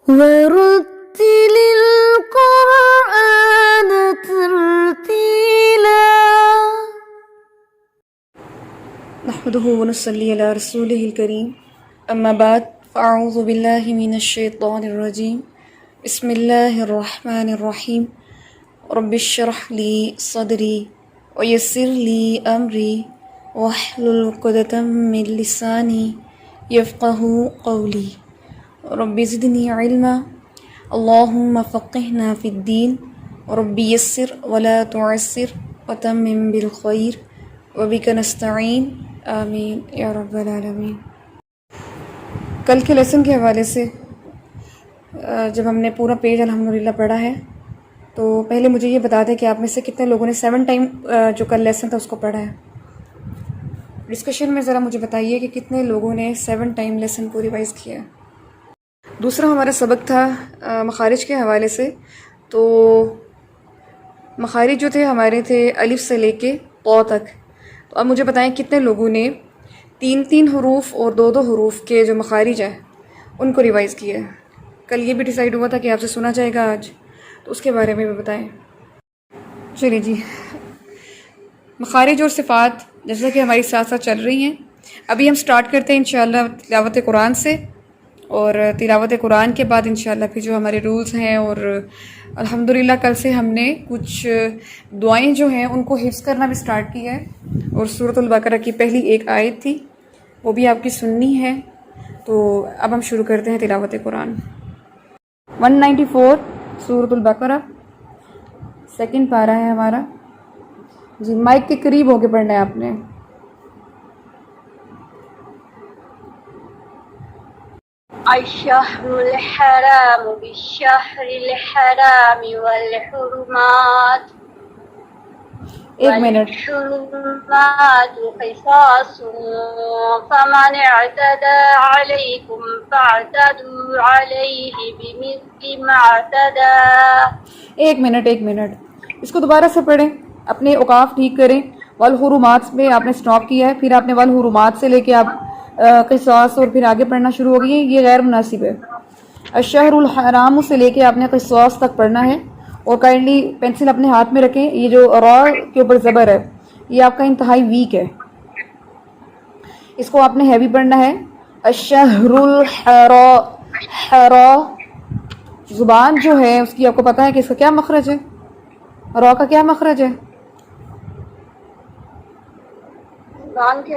ورتل القرآن ترتيلا نحمده ونصلي على رسوله الكريم أما بعد فأعوذ بالله من الشيطان الرجيم بسم الله الرحمن الرحيم رب اشرح لي صدري ويسر لي أمري واحلل عقدة من لساني يفقه قولي رب زدني علما اللهم فقهنا في الدين رب يسر ولا تعسر وتمم بالخير وبك نستعين آمین یا رب العالمین۔ کل کے لیسن کے حوالے سے جب ہم نے پورا پیج الحمدللہ پڑھا ہے تو پہلے مجھے یہ بتا دیں کہ آپ میں سے کتنے لوگوں نے 7 ٹائم جو کل لیسن تھا اس کو پڑھا ہے۔ ڈسکشن میں ذرا مجھے بتائیے کہ کتنے لوگوں نے 7 ٹائم لیسن کو ریوائز کیا ہے۔ دوسرا ہمارا سبق تھا مخارج کے حوالے سے، تو مخارج جو تھے ہمارے تھے الف سے لے کے قو تک۔ تو اب مجھے بتائیں کتنے لوگوں نے 3 حروف اور 2 حروف کے جو مخارج ہیں ان کو ریوائز کیا ہے۔ کل یہ بھی ڈیسائیڈ ہوا تھا کہ آپ سے سنا جائے گا آج، تو اس کے بارے میں بھی بتائیں۔ چلیے جی، مخارج اور صفات جیسا کہ ہماری ساتھ ساتھ چل رہی ہیں، ابھی ہم سٹارٹ کرتے ہیں انشاءاللہ تلاوت قرآن سے، اور تلاوت قرآن کے بعد انشاءاللہ پھر جو ہمارے رولز ہیں، اور الحمدللہ کل سے ہم نے کچھ دعائیں جو ہیں ان کو حفظ کرنا بھی سٹارٹ کیا ہے، اور سورۃ البقرہ کی پہلی ایک آیت تھی وہ بھی آپ کی سننی ہے۔ تو اب ہم شروع کرتے ہیں تلاوت قرآن۔ 194 سورۃ البقرہ، سیکنڈ پارہ ہے ہمارا جی، مائک کے قریب ہو کے پڑھنا ہے آپ نے۔ الشهر الحرام بالشهر الحرام والحرمات ایک منٹ، والحرمات قصاص فمن اعتدى عليكم فاعتدوا عليه بمثل ما اعتدى۔ ایک منٹ، اس کو دوبارہ سے پڑھیں، اپنے اوقاف ٹھیک کریں۔ والحرمات میں آپ نے سٹاپ کیا ہے، پھر آپ نے والحرمات سے لے کے آپ قصاص اور پھر آگے پڑھنا شروع ہو گئی ہے، یہ غیر مناسب ہے۔ الشہر الحرام سے لے کے آپ نے قصاص تک پڑھنا ہے، اور کائنڈلی پینسل اپنے ہاتھ میں رکھیں۔ یہ جو را کے اوپر زبر ہے یہ آپ کا انتہائی ویک ہے، اس کو آپ نے ہیوی پڑھنا ہے۔ الشہر الحرام، زبان جو ہے اس کی آپ کو پتہ ہے کہ اس کا کیا مخرج ہے، را کا کیا مخرج ہے؟ زبان کے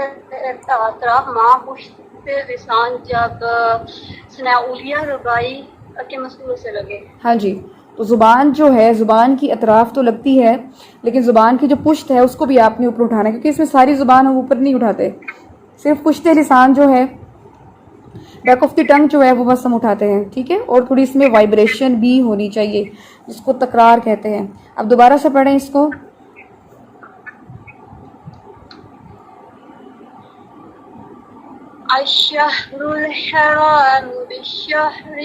اطراف ماں پشت سے لسان جب سناؤلیہ ربائی کے مسئول سے لگے۔ ہاں جی، تو زبان جو ہے، زبان کی اطراف تو لگتی ہے، لیکن زبان کی جو پشت ہے اس کو بھی آپ نے اوپر اٹھانا ہے، کیونکہ اس میں ساری زبان ہم اوپر نہیں اٹھاتے، صرف پشت لسان جو ہے، بیک آف دی ٹنگ جو ہے وہ بس ہم اٹھاتے ہیں، ٹھیک ہے؟ اور تھوڑی اس میں وائبریشن بھی ہونی چاہیے جس کو تکرار کہتے ہیں۔ اب دوبارہ سے پڑھیں اس کو۔ الشهر الحرام بالشهر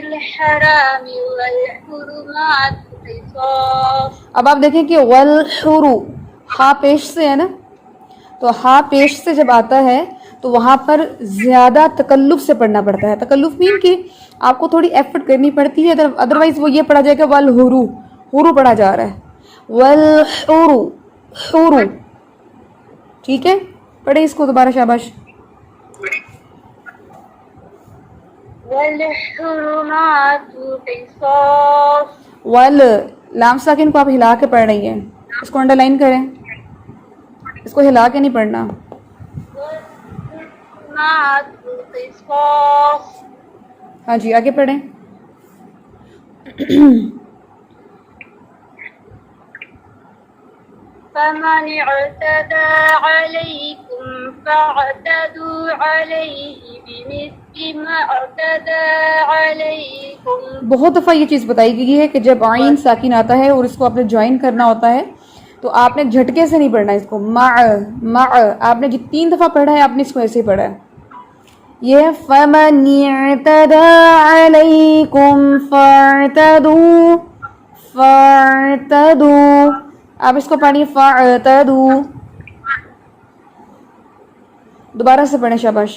الحرام والحرمات قصاص۔ اب آپ دیکھیں کہ والحرو، ہا پیش سے ہے نا، تو ہا پیش سے جب آتا ہے تو وہاں پر زیادہ تکلف سے پڑھنا پڑتا ہے۔ تکلف مین کہ آپ کو تھوڑی ایفرٹ کرنی پڑتی ہے، ادروائز وہ یہ پڑھا جائے گا والحرو، حرو پڑھا جا رہا ہے، والحرو حرو، ٹھیک ہے؟ پڑھیں اس کو دوبارہ، شاباش۔ والحرمات قصاص، وال لام ساکن کو آپ ہلا کے پڑھ رہی ہیں، اس کو انڈر لائن کریں، اس کو ہلا کے نہیں پڑھنا۔ والحرمات قصاص، ہاں جی آگے پڑھیں۔ فمن اعتدى عليكم فاعتدوا عليه بمثل ما اعتدى عليكم۔ بہت دفعہ یہ چیز بتائی گئی ہے کہ جب عین ساکن آتا ہے اور اس کو آپ نے جوائن کرنا ہوتا ہے تو آپ نے جھٹکے سے نہیں پڑھنا اس کو، مع آپ نے جو 3 دفعہ پڑھا ہے آپ نے اس کو ایسے ہی پڑھا ہے۔ یہ فَمَنِ اعْتَدَى عَلَيْكُمْ فَاعْتَدُوا، آپ اس کو پڑھیے فَاعْتَدُوا، دوبارہ سے پڑھیں شاباش.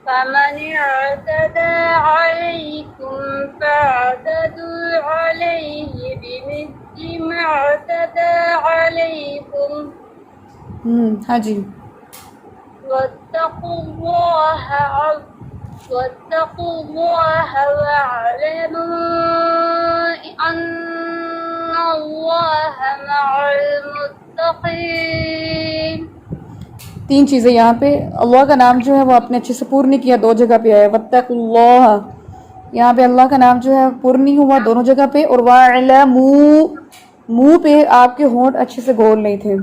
فمن اعتدى عليكم فاعتدوا عليه بمثل ما اعتدى عليكم ہاں جی. واتقوا الله واعلموا أن الله مع المتقين. 3 چیزیں یہاں پہ. اللہ کا نام جو ہے وہ آپ نے اچھے سے پر نہیں کیا, 2 جگہ پہ آیا. واتقوا اللہ, یہاں پہ اللہ کا نام جو ہے پر نہیں ہوا دونوں جگہ پہ. اور واعلموا, منہ پہ آپ کے ہونٹ اچھے سے گول نہیں تھے.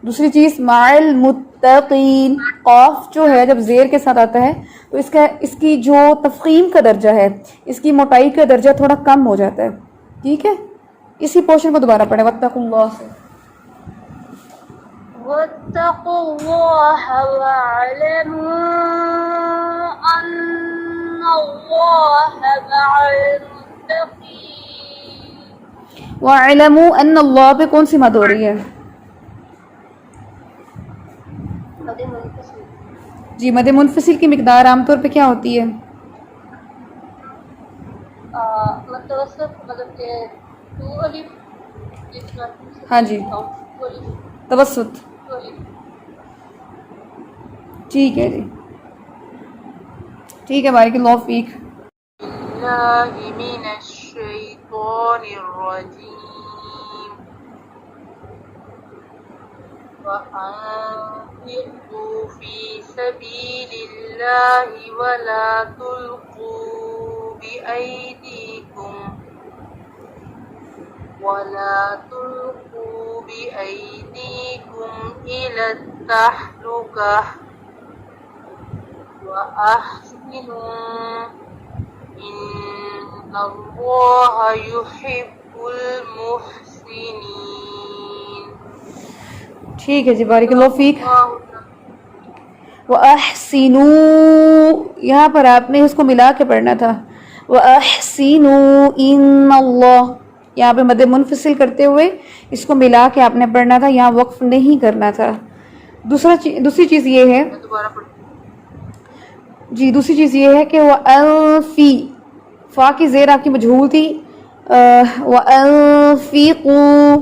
دوسری چیز مع المتقین, قاف جو ہے جب زیر کے ساتھ آتا ہے تو اس کی جو تفخیم کا درجہ ہے, اس کی موٹائی کا درجہ تھوڑا کم ہو جاتا ہے. ٹھیک ہے, اسی پورشن کو دوبارہ پڑھیں واتقوا اللہ سے. واتقوا الله واعلموا أن الله مع المتقين. وَاعْلَمُوا أَنَّ اللہ پہ کون سی مد ہو رہی ہے؟ جی, مد منفصل کی مقدار عام طور پہ کیا ہوتی ہے؟ متوسط, مطلب کہ 2 الف. ہاں جی, توسط. ٹھیک ہے جی, ٹھیک ہے. بارک اللہ فیک. بالله من الشيطان الرجيم. وأنفقوا في سبيل الله ولا تلقوا بأيديكم إلى التهلكة وأحسنوا إن الله يحب المحسنين. ٹھیک ہے جی, بارک اللہ فیک. وَأَحْسِنُوا, یہاں پر آپ نے اس کو ملا کے پڑھنا تھا. وَأَحْسِنُوا إِنَّ اللَّهَ, یہاں پہ مد منفصل کرتے ہوئے اس کو ملا کے آپ نے پڑھنا تھا, یہاں وقف نہیں کرنا تھا. دوسری چیز یہ ہے جی, دوسری چیز یہ ہے کہ وَأَنفِي, فا کی زیر آپ کی مجہول تھی. وَأَنفِقُوا,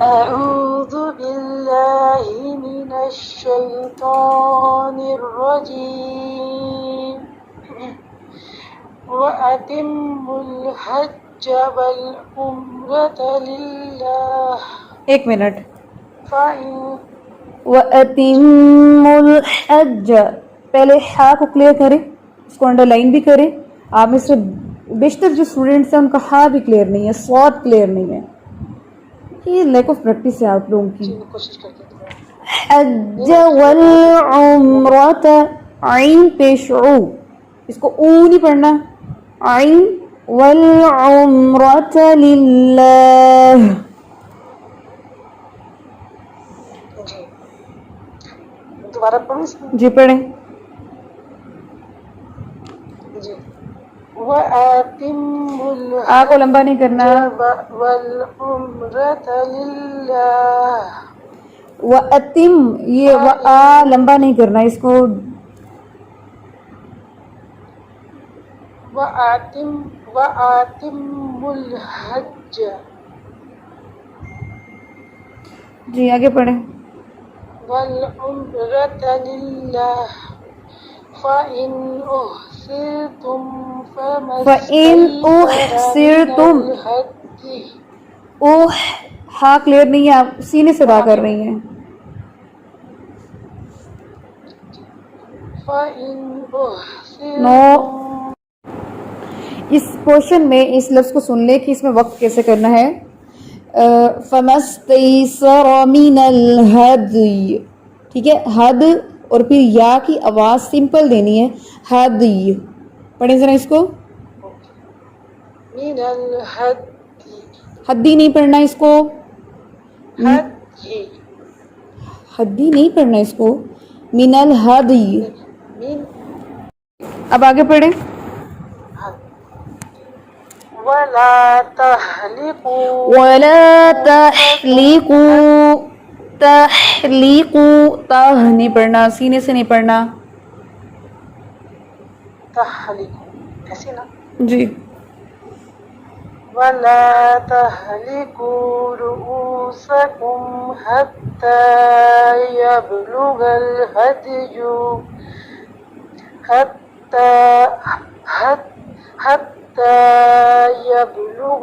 أعوذ بالله من الشيطان الرجيم. وأتموا الحج والعمرة لله. 1 منٹ. فإن وَأَتِمُّوا الْحَجَّ, پہلے ہا کو کلیئر کریں, اس کو انڈر لائن بھی کریں. آپ میں سے بیشتر جو اسٹوڈنٹس ہیں ان کا ہا بھی کلیئر نہیں ہے, صاد کلیئر نہیں ہے. یہ لیک آف پریکٹس ہے آپ لوگوں کی. کوشش کرتے ہیں. حج والعمرۃ, عین پیش او, اس کو او نہیں پڑھنا. عین والعمرۃ للہ. جی, دوبارہ پڑھیں اس میں. جی پڑھیں. جی. وَأَتِمُّوا آ کو لمبا نہیں کرنا. الْحَجَّ وَالْعُمْرَةَ لِلَّهِ. وَأَتِم, یہ وَآ لمبا نہیں کرنا اس کو. وَأَتِمُّوا الْحَجَّ. جی آگے پڑھیں. وَالْعُمْرَةَ لِلَّهِ. فَإِنْ أُحْصِرْتُمْ فَمَا أُحْصِرْتُمْ, اوہ ہا کلیئر نہیں ہے, آپ سینے سے ادا کر رہی ہیں. فَإِنْ أُحْصِرْتُمْ. نو, اس پورشن میں اس لفظ کو سن لے کہ اس میں وقت کیسے کرنا ہے. فَمَا اسْتَيْسَرَ مِنَ الْهَدْيِ, ٹھیک ہے. حد اور پھر یا کی آواز سمپل دینی ہے. ہدی, پڑھیں ذرا اس کو. من الہدی, حدی نہیں پڑھنا اس کو. ہدی, حدی نہیں پڑھنا اس کو. من الہدی. من. اب آگے پڑھیں. ولا تهلكوا ولا تحلقوا تحلقوا تا نہیں پڑھنا، سینے سے نہیں پڑھنا. تحلقوا ایسے نا. جی. ولا تهلكوا رؤوسكم حتى يبلغ الهدي حتى حتى يبلغ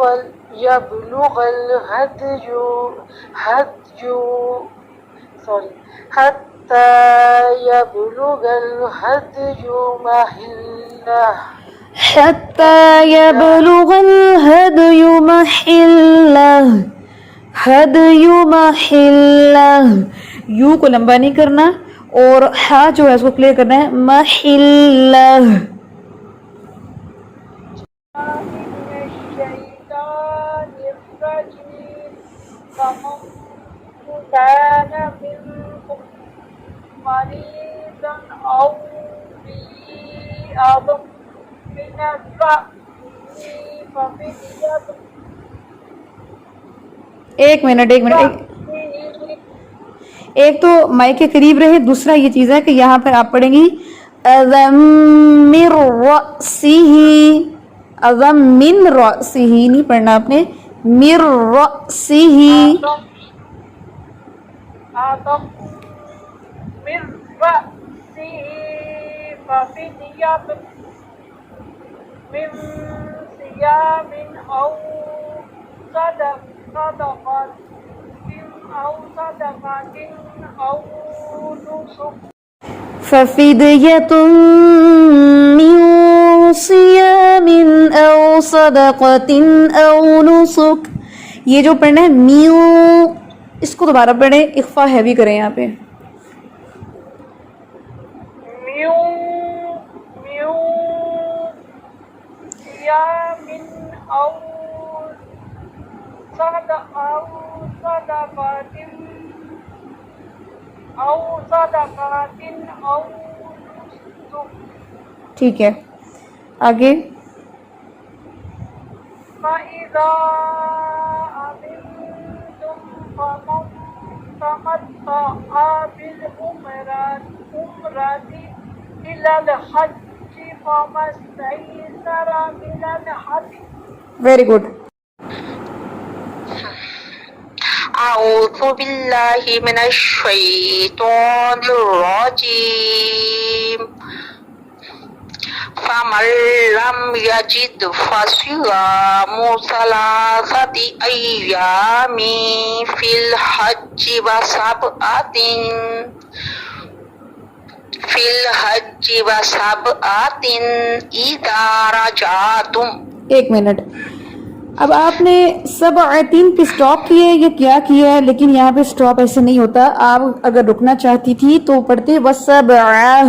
الهدي سوري حتى يبلغ الهدي محله حتى يبلغ الهدي محله. هدي محله، یو کو لمبا نہیں کرنا اور ہا جو ہے اس کو کلیئر کرنا ہے. محلہ. من الشيطان الرجيم فمن كان منكم مريضا أو به أذى من الرأس ففدية ایک منٹ ایک تو مائک کے قریب رہے. دوسرا یہ چیز ہے کہ یہاں پر آپ پڑھیں گی اذم من رأسہ. اذم من رأسہ نہیں پڑھنا آپ نے، من رأسہ. آدم من رأسه ففدية من صيام أو صدقة أو نسك ففدية من صيام أو صدقة أو نسك. یہ جو پڑھنا ہے میو، اس کو دوبارہ پڑھیں، اخفا ہیوی کریں یہاں پہ. من صيام أو صدقة أو نسك. ٹھیک ہے آگے. فإذا أمنتم فمن تمتع بالعمرة إلى الحج فما استيسر من الهدي. Very good. أعوذ بالله من الشيطان الرجيم فمن لم يجد فصيام 3 أيام في الحج وسبعة إذا رجعتم. ایک منٹ. اب آپ نے سبعتین پہ سٹاپ کیا ہے یا کیا کیا ہے؟ لیکن یہاں پہ سٹاپ ایسے نہیں ہوتا. آپ اگر رکنا چاہتی تھی تو پڑھتے وسبعہ.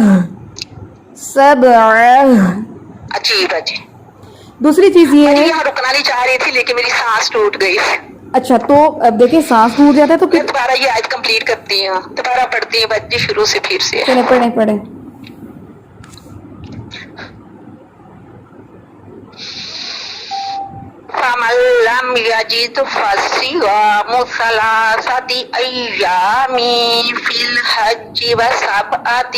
عجیب ہے جی. دوسری چیز یہ ہے، یہاں رکنا نہیں چاہ رہی تھی لیکن میری سانس ٹوٹ گئی. اچھا تو اب دیکھیں سانس ٹوٹ جاتا ہے تو میں پھر دوبارہ یہ آیت کمپلیٹ کرتی ہوں، دوبارہ پڑھتی ہوں بچی شروع سے پھر سے. پڑھیں. فمن لم يجد فصيام 3 أيام في الحج وسبعة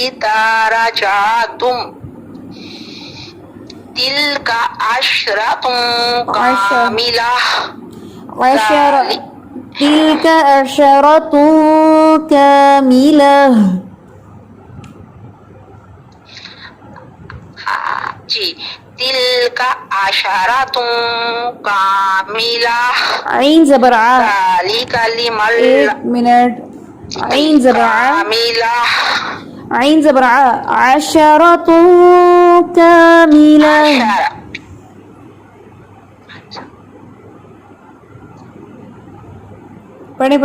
إذا رجعتم تلك 10 كاملة. تلك 10 كاملة. جی تلك 10 كاملة. عین زبر آ. ذلك لمن ایک منٹ. عین زبر آ. كاملة. عین زبر آ. 10 كاملة. پڑھیں.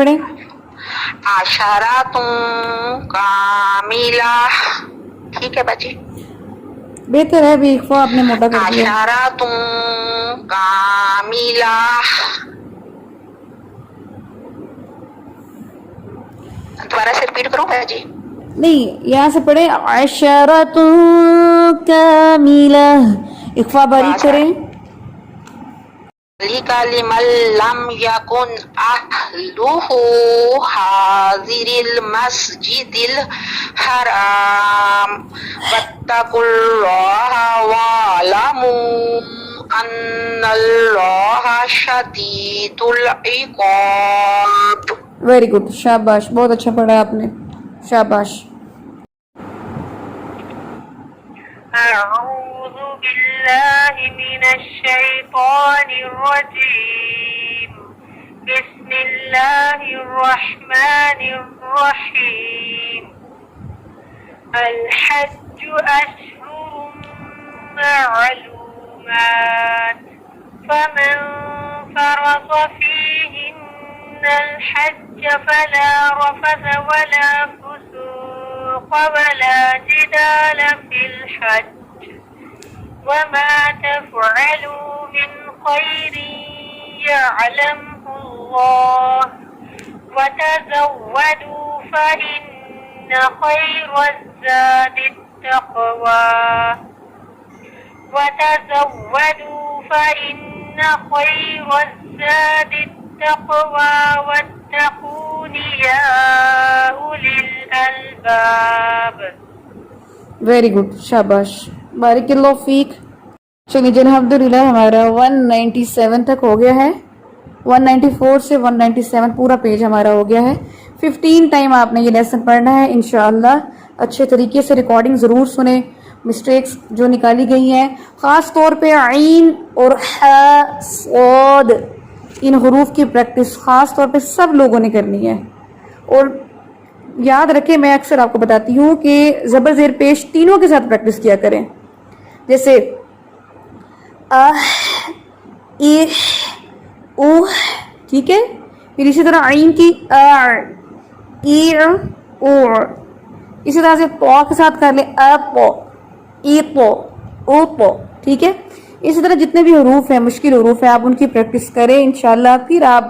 10 كاملة. ٹھیک ہے بچی. بہتر ہے ابھی اخفا آپ نے موٹا کر دیا. 10 كاملة. دوبارہ سے ریپیٹ کروں جی؟ نہیں یہاں سے پڑھیں 10 كاملة. اخفا باریک کریں. لمن لم يكن أهله حاضر المسجد الحرام واتقوا الله واعلموا أن الله شديد العقاب. ویری گڈ، شاباش، بہت اچھا پڑھا آپ نے، شاباش. أعوذ بالله من الشيطان الرجيم. بسم الله الرحمن الرحيم. الحج أشهر معلومات فمن فرض فيهن الحج فلا رفث ولا فسوق ولا جدال في الحج وما تفعلوا من خير يعلمه الله وتزودوا فإن خير الزاد التقوى واتقون يا أولي الألباب. ویری گڈ، شاباش، بارک اللہ فیک. چلیے جی، الحمدللہ ہمارا 197 تک ہو گیا ہے. 194 سے 197 پورا پیج ہمارا ہو گیا ہے. 15 ٹائم آپ نے یہ لیسن پڑھنا ہے انشاءاللہ. اچھے طریقے سے ریکارڈنگ ضرور سنیں. مسٹیکس جو نکالی گئی ہیں خاص طور پہ عین اور ح صاد ان حروف کی پریکٹس خاص طور پہ سب لوگوں نے کرنی ہے. اور یاد رکھیں، میں اکثر آپ کو بتاتی ہوں کہ زبر زیر پیش تینوں کے ساتھ پریکٹس کیا کریں. جیسے ٹھیک ہے. پھر اسی طرح عین کی اسی طرح سے تو کے ساتھ کر لیں ٹھیک ہے. اسی طرح جتنے بھی حروف ہیں، مشکل حروف ہیں، آپ ان کی پریکٹس کریں انشاءاللہ. پھر آپ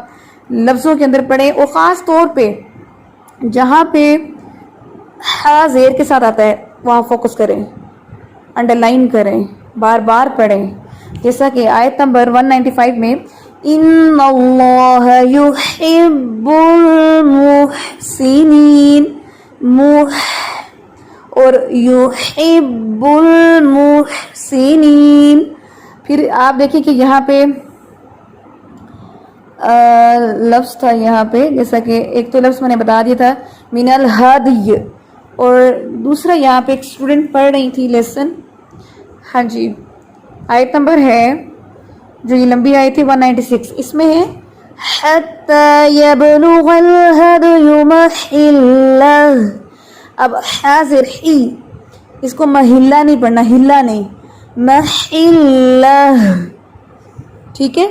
لفظوں کے اندر پڑھیں اور خاص طور پہ جہاں پہ ہا زیر کے ساتھ آتا ہے وہاں فوکس کریں، انڈر لائن کریں، بار بار پڑھیں. جیسا کہ آیت نمبر 195 میں ان اللہ یحب المحسنین اور یحب المحسنین. پھر آپ دیکھیں کہ یہاں پہ لفظ تھا یہاں پہ، جیسا کہ ایک تو لفظ میں نے بتا دیا تھا من الہدی، اور دوسرا یہاں پہ ایک اسٹوڈنٹ پڑھ رہی تھی لیسن. ہاں جی، آیت نمبر ہے جو یہ لمبی آئی تھی 196، اس میں ہے حتی یبلغ الہدی محلہ. اب حاضر ہی، اس کو محلہ نہیں پڑھنا، ہلا نہیں، محلہ. ٹھیک ہے.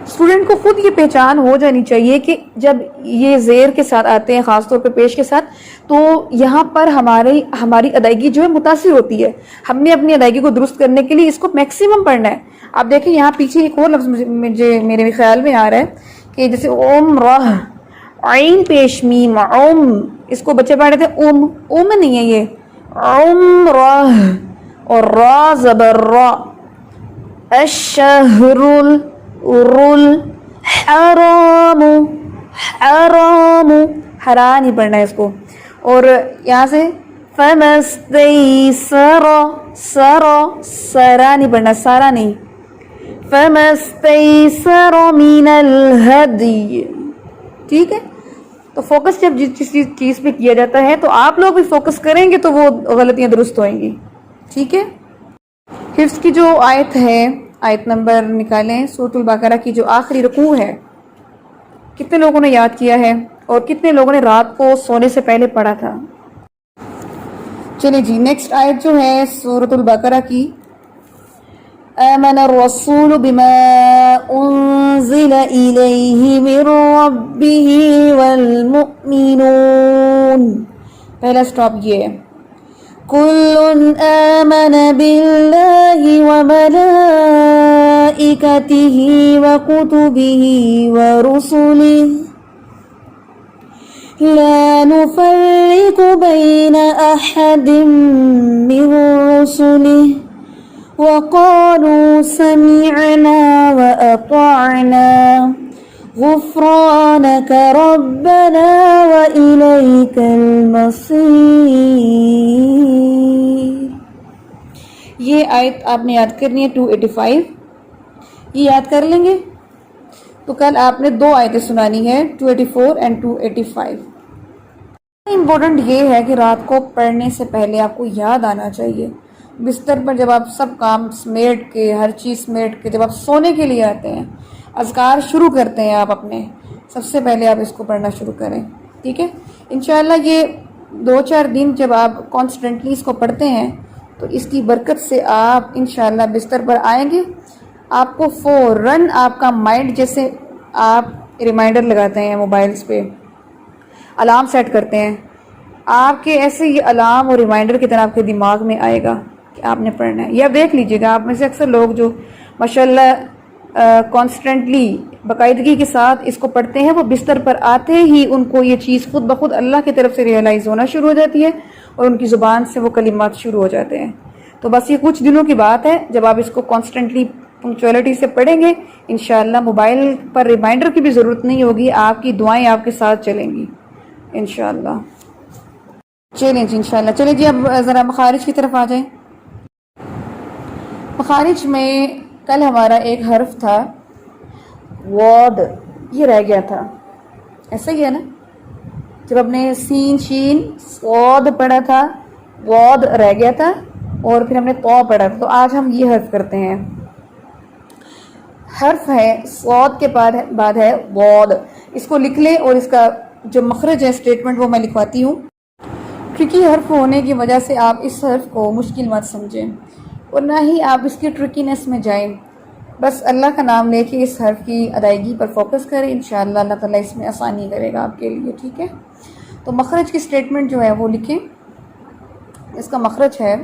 اسٹوڈنٹ کو خود یہ پہچان ہو جانی چاہیے کہ جب یہ زیر کے ساتھ آتے ہیں خاص طور پہ پیش کے ساتھ، تو یہاں پر ہماری ادائیگی جو ہے متاثر ہوتی ہے. ہم نے اپنی ادائیگی کو درست کرنے کے لیے اس کو میکسیمم پڑھنا ہے. آپ دیکھیں یہاں پیچھے ایک اور لفظ مجھے میرے خیال میں آ رہا ہے کہ جیسے عمرہ، عین پیش میم، اس کو بچے پڑھ رہے تھے ام نہیں ہے یہ، عمرہ، اور را زبر را. الشہر حرام، حرام، حرا نہیں پڑھنا ہے اس کو. اور یہاں سے فمستیسر، سرا نہیں پڑھنا، سارا نہیں، فمستیسر من الہدی. ٹھیک ہے. تو فوکس جب جس چیز پہ کیا جاتا ہے تو آپ لوگ بھی فوکس کریں گے تو وہ غلطیاں درست ہوئیں گی. ٹھیک ہے. حفظ کی جو آیت ہے، آیت نمبر نکالیں سورۃ البقرہ کی جو آخری رکوع ہے، کتنے لوگوں نے یاد کیا ہے اور کتنے لوگوں نے رات کو سونے سے پہلے پڑھا تھا؟ چلیے جی، نیکسٹ آیت جو ہے سورۃ البقرہ کی، آمن الرسول بما انزل الیہ من ربہ والمؤمنون. پہلا سٹاپ یہ ہے، كل آمن بالله وملائكته وكتبه ورسله لا نفرق بين أحد من رسله وقالوا سمعنا وأطعنا غفرانك ربنا وإليك المصير. یہ آیت آپ نے یاد کرنی ہے 285. یہ یاد کر لیں گے تو کل آپ نے 2 آیتیں سنانی ہے 284 اینڈ 285. امپورٹنٹ یہ ہے کہ رات کو پڑھنے سے پہلے آپ کو یاد آنا چاہیے. بستر پر جب آپ سب کام سمیٹ کے ہر چیز سمیٹ کے جب آپ سونے کے لیے آتے ہیں اذکار شروع کرتے ہیں آپ اپنے سب سے پہلے آپ اس کو پڑھنا شروع کریں. ٹھیک ہے انشاءاللہ. یہ 2-4 دن جب آپ کانسٹنٹلی اس کو پڑھتے ہیں تو اس کی برکت سے آپ انشاءاللہ بستر پر آئیں گے. آپ کو فوراً آپ کا مائنڈ جیسے آپ ریمائنڈر لگاتے ہیں موبائلز پہ الارم سیٹ کرتے ہیں آپ کے ایسے یہ الارم اور ریمائنڈر کی طرح آپ کے دماغ میں آئے گا کہ آپ نے پڑھنا ہے. یا دیکھ لیجئے گا آپ میں سے اکثر لوگ جو ماشاءاللہ کانسٹنٹلی باقاعدگی کے ساتھ اس کو پڑھتے ہیں وہ بستر پر آتے ہی ان کو یہ چیز خود بخود اللہ کی طرف سے ریئلائز ہونا شروع ہو جاتی ہے اور ان کی زبان سے وہ کلمات شروع ہو جاتے ہیں. تو بس یہ کچھ دنوں کی بات ہے جب آپ اس کو کانسٹنٹلی پنکچولیٹی سے پڑھیں گے انشاءاللہ موبائل پر ریمائنڈر کی بھی ضرورت نہیں ہوگی. آپ کی دعائیں آپ کے ساتھ چلیں گی انشاءاللہ. چلیں جی انشاءاللہ. چلیں جی اب ذرا مخارج کی طرف آ جائیں. مخارج میں کل ہمارا ایک حرف تھا واد. یہ رہ گیا تھا. ایسا ہی ہے نا جب ہم نے سین شین صاد پڑھا تھا واد رہ گیا تھا اور پھر ہم نے تو پڑھا تھا. تو آج ہم یہ حرف کرتے ہیں. حرف ہے صاد کے بعد ہے واد. اس کو لکھ لیں اور اس کا جو مخرج ہے اسٹیٹمنٹ وہ میں لکھواتی ہوں. ٹرکی حرف ہونے کی وجہ سے آپ اس حرف کو مشکل مت سمجھیں اور نہ ہی آپ اس کی ٹرکینس میں جائیں. بس اللہ کا نام لے کے اس حرف کی ادائیگی پر فوکس کریں. انشاءاللہ اللہ تعالیٰ اس میں آسانی کرے گا آپ کے لیے. ٹھیک ہے تو مخرج کی اسٹیٹمنٹ جو ہے وہ لکھیں. اس کا مخرج ہے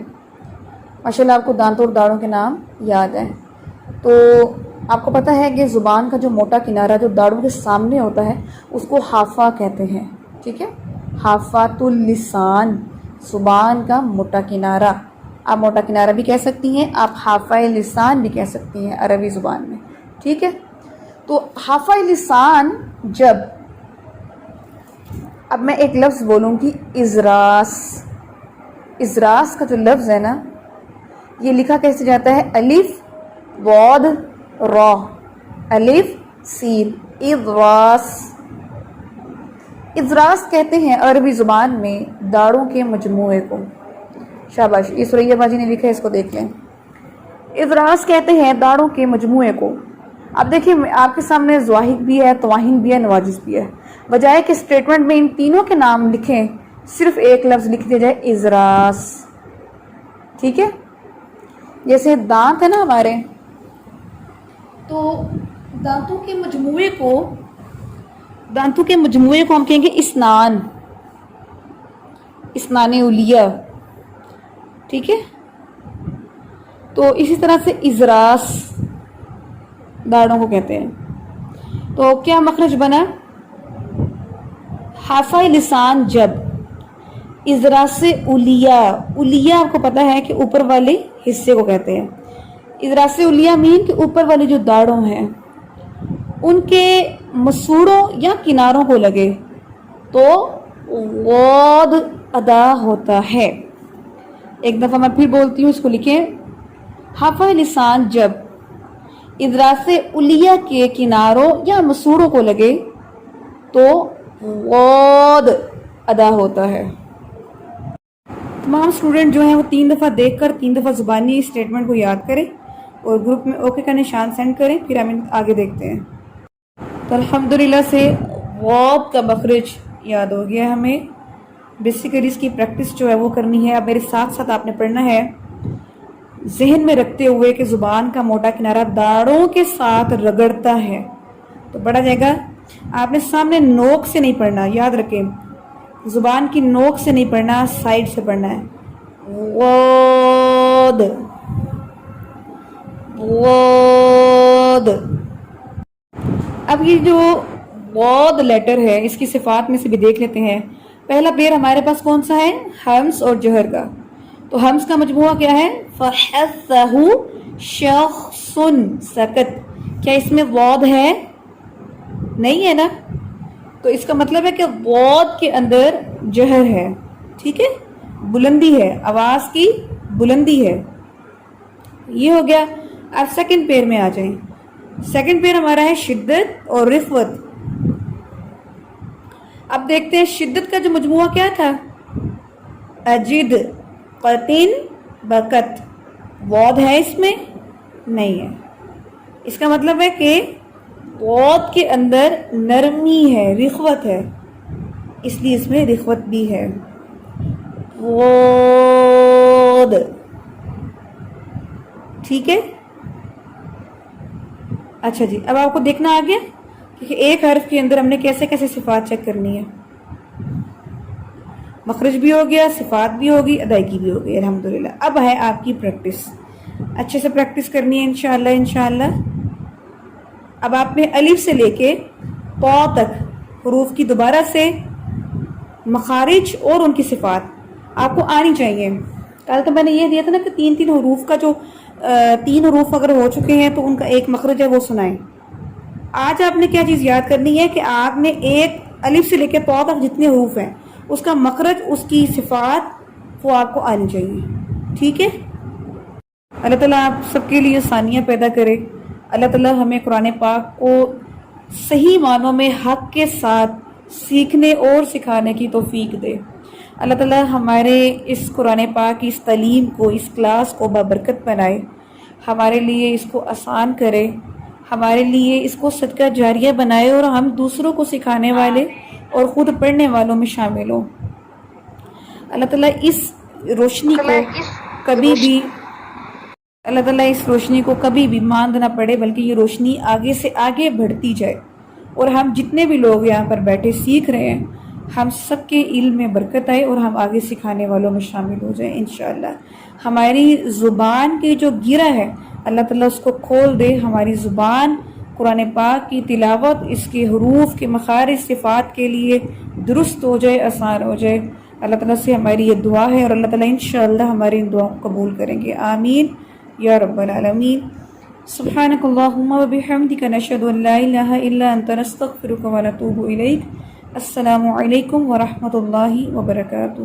ماشاءاللہ آپ کو دانتوں اور داڑوں کے نام یاد ہیں تو آپ کو پتہ ہے کہ زبان کا جو موٹا کنارہ جو داڑوں کے سامنے ہوتا ہے اس کو حافہ کہتے ہیں. ٹھیک ہے حافات اللسان زبان کا موٹا کنارہ. آپ موٹا کنارہ بھی کہہ سکتی ہیں آپ حافہ لسان بھی کہہ سکتی ہیں عربی زبان میں. ٹھیک ہے تو حافہ لسان جب اب میں ایک لفظ بولوں گی ازراس. ازراس کا جو لفظ ہے نا یہ لکھا کیسے جاتا ہے الف واد را الف سین ازراس. ازراس کہتے ہیں عربی زبان میں داڑوں کے مجموعے کو. شاباش یہ سریا باجی نے لکھا ہے اس کو دیکھ لیں. ازراس کہتے ہیں داڑوں کے مجموعے کو. اب دیکھیں آپ کے سامنے زواہق بھی ہے تواہین بھی ہے نواجس بھی ہے. بجائے کہ اسٹیٹمنٹ میں ان تینوں کے نام لکھیں صرف ایک لفظ لکھ دیا جائے ازراس. ٹھیک ہے جیسے دانت ہے نا ہمارے تو دانتوں کے مجموعے کو ہم کہیں گے اسنان اولیہ. ٹھیک ہے تو اسی طرح سے ازراس داڑوں کو کہتے ہیں. تو کیا مخرج بنا حافہ لسان جب ازراس اولیہ. اولیہ آپ کو پتا ہے کہ اوپر والے حصے کو کہتے ہیں. ازراس اولیہ مین کہ اوپر والے جو داڑوں ہیں ان کے مسوڑوں یا کناروں کو لگے تو واد ادا ہوتا ہے. ایک دفعہ میں پھر بولتی ہوں اس کو لکھیں حافہ لسان جب ازراس اولیہ کے کناروں یا مسوڑوں کو لگے تو واد ادا ہوتا ہے. تمام اسٹوڈنٹ جو ہیں وہ 3 دفعہ دیکھ کر 3 دفعہ زبانی اسٹیٹمنٹ کو یاد کریں اور گروپ میں اوکے کا نشان سینڈ کریں. پھر ہم آگے دیکھتے ہیں. تو الحمدللہ سے واد کا مخرج یاد ہو گیا ہمیں. بیسیکلی اس کی پریکٹس جو ہے وہ کرنی ہے. اب میرے ساتھ ساتھ آپ نے پڑھنا ہے ذہن میں رکھتے ہوئے کہ زبان کا موٹا کنارہ داڑوں کے ساتھ رگڑتا ہے تو پڑھا جائے گا. آپ نے سامنے نوک سے نہیں پڑھنا. یاد رکھیں زبان کی نوک سے نہیں پڑھنا سائڈ سے پڑھنا ہے. واد واد. اب یہ جو واد لیٹر ہے اس کی صفات میں سے بھی دیکھ لیتے ہیں. پہلا پیر ہمارے پاس کون سا ہے ہمس اور جہر کا. تو ہمس کا مجموعہ کیا ہے فحثہ شخص سکت. کیا اس میں واد ہے؟ نہیں ہے نا. تو اس کا مطلب ہے کہ واد کے اندر جہر ہے. ٹھیک ہے، بلندی ہے، آواز کی بلندی ہے. یہ ہو گیا. اب سیکنڈ پیر میں آ جائیں. سیکنڈ پیر ہمارا ہے شدت اور رخوت. اب دیکھتے ہیں شدت کا جو مجموعہ کیا تھا؟ اجد قطن بکت. واد ہے اس میں؟ نہیں ہے. اس کا مطلب ہے کہ واد کے اندر نرمی ہے، رخوت ہے، اس لیے اس میں رخوت بھی ہے. واد. ٹھیک ہے. اچھا جی، اب آپ کو دیکھنا آ گیا کہ ایک حرف کے اندر ہم نے کیسے کیسے صفات چیک کرنی ہے. مخرج بھی ہو گیا، صفات بھی ہوگی، ادائیگی بھی ہوگی. الحمدللہ. اب ہے آپ کی پریکٹس. اچھے سے پریکٹس کرنی ہے انشاءاللہ. اب آپ نے الف سے لے کے طا تک حروف کی دوبارہ سے مخارج اور ان کی صفات آپ کو آنی چاہیے. کل تو میں نے یہ دیا تھا نا کہ تین حروف کا جو 3 حروف اگر ہو چکے ہیں تو ان کا ایک مخرج ہے وہ سنائیں. آج آپ نے کیا چیز یاد کرنی ہے کہ آپ نے ایک الف سے لے کے طا تک جتنے حروف ہیں اس کا مخرج، اس کی صفات وہ آپ کو آنی چاہیے. ٹھیک ہے. اللہ تعالیٰ آپ سب کے لیے آسانیاں پیدا کرے. اللہ تعالیٰ ہمیں قرآن پاک کو صحیح معنوں میں حق کے ساتھ سیکھنے اور سکھانے کی توفیق دے. اللہ تعالیٰ ہمارے اس قرآن پاک کی اس تعلیم کو، اس کلاس کو بابرکت بنائے، ہمارے لیے اس کو آسان کرے، ہمارے لیے اس کو صدقہ جاریہ بنائے اور ہم دوسروں کو سکھانے والے اور خود پڑھنے والوں میں شامل ہوں. اللہ تعالیٰ اس روشنی کو کبھی بھی ماند نہ پڑے، بلکہ یہ روشنی آگے سے آگے بڑھتی جائے اور ہم جتنے بھی لوگ یہاں پر بیٹھے سیکھ رہے ہیں ہم سب کے علم میں برکت آئے اور ہم آگے سکھانے والوں میں شامل ہو جائیں انشاءاللہ. ہماری زبان کی جو گرہ ہے اللہ تعالیٰ اس کو کھول دے. ہماری زبان قرآن پاک کی تلاوت، اس کے حروف کے مخارج، صفات کے لیے درست ہو جائے، آسان ہو جائے. اللہ تعالیٰ سے ہماری یہ دعا ہے اور اللہ تعالیٰ انشاءاللہ ہماری ان دعاؤں کو قبول کریں گے. آمین یا رب العالمین. سبحانک اللہم و بحمدک نشہد ان لا الہ الا انت نستغفرک و نتوب الیک. السلام علیکم ورحمۃ اللہ وبرکاتہ.